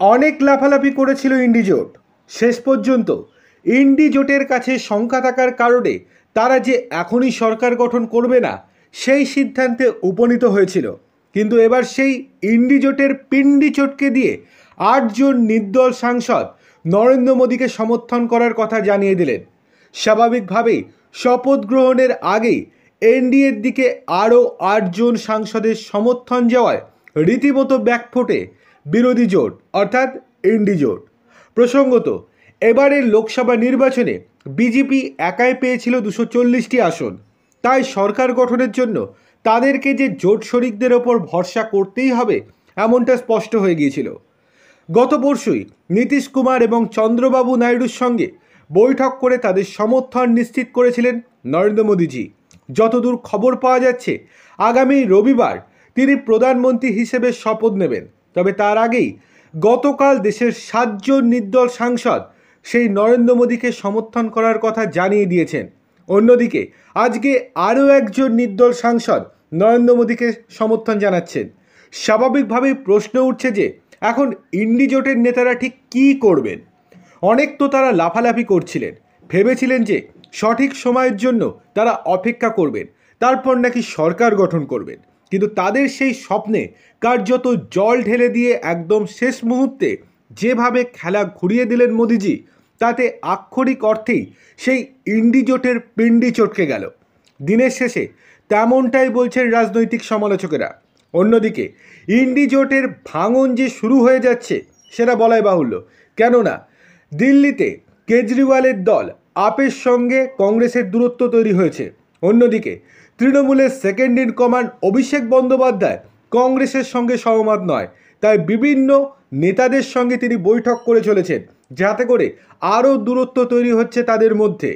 অনেক লাফালাফি করেছিল ইন্ডি জোট। শেষ পর্যন্ত ইন্ডি জোটের কাছে সংখ্যা থাকার কারণে তারা যে এখনই সরকার গঠন করবে না সেই সিদ্ধান্তে উপনীত হয়েছিল। কিন্তু এবার সেই ইন্ডি জোটের পিন্ডি চটকে দিয়ে 8 জন নির্দল সাংসদ নরেন্দ্র মোদীকে সমর্থন করার কথা জানিয়ে দিলেন। স্বাভাবিকভাবেই শপথ গ্রহণের আগেই এনডিএর দিকে আরও 8 জন সাংসদের সমর্থন যাওয়ায় রীতিমতো ব্যাকফুটে বিরোধী জোট অর্থাৎ ইন্ডি জোট। প্রসঙ্গত, এবারের লোকসভা নির্বাচনে বিজেপি একাই পেয়েছিল 240টি আসন। তাই সরকার গঠনের জন্য তাদেরকে যে জোট শরিকদের ওপর ভরসা করতেই হবে এমনটা স্পষ্ট হয়ে গিয়েছিল। গত পরশুই নীতিশ কুমার এবং চন্দ্রবাবু নাইডুর সঙ্গে বৈঠক করে তাদের সমর্থন নিশ্চিত করেছিলেন নরেন্দ্র মোদীজি। যতদূর খবর পাওয়া যাচ্ছে আগামী রবিবার তিনি প্রধানমন্ত্রী হিসেবে শপথ নেবেন। তবে তার আগেই গতকাল দেশের 7 জন নির্দল সাংসদ সেই নরেন্দ্র মোদীকে সমর্থন করার কথা জানিয়ে দিয়েছেন। অন্যদিকে আজকে আরও 1 জন নির্দল সাংসদ নরেন্দ্র মোদীকে সমর্থন জানাচ্ছেন। স্বাভাবিকভাবেই প্রশ্ন উঠছে যে এখন ইন্ডি জোটের নেতারা ঠিক কী করবেন। অনেক তো তারা লাফালাফি করছিলেন, ভেবেছিলেন যে সঠিক সময়ের জন্য তারা অপেক্ষা করবেন, তারপর নাকি সরকার গঠন করবেন। কিন্তু তাদের সেই স্বপ্নে কার্যত জল ঢেলে দিয়ে একদম শেষ মুহূর্তে যেভাবে খেলা ঘুরিয়ে দিলেন মোদিজি, তাতে আক্ষরিক অর্থেই সেই ইন্ডি জোটের পিন্ডি চটকে গেল। দিনের শেষে তেমনটাই বলছেন রাজনৈতিক সমালোচকেরা। অন্যদিকে ইন্ডি জোটের ভাঙন যে শুরু হয়ে যাচ্ছে সেটা বলাই বাহুল্য। কেননা দিল্লিতে কেজরিওয়ালের দল আপের সঙ্গে কংগ্রেসের দূরত্ব তৈরি হয়েছে। অন্যদিকে তৃণমূলের second in command Abhishek Bandyopadhyay কংগ্রেসের সঙ্গে সহমত নয়, তাই বিভিন্ন নেতাদের সঙ্গে তিনি বৈঠক করে চলেছেন, যাতে করে আরও দূরত্ব তৈরি হচ্ছে তাদের মধ্যে।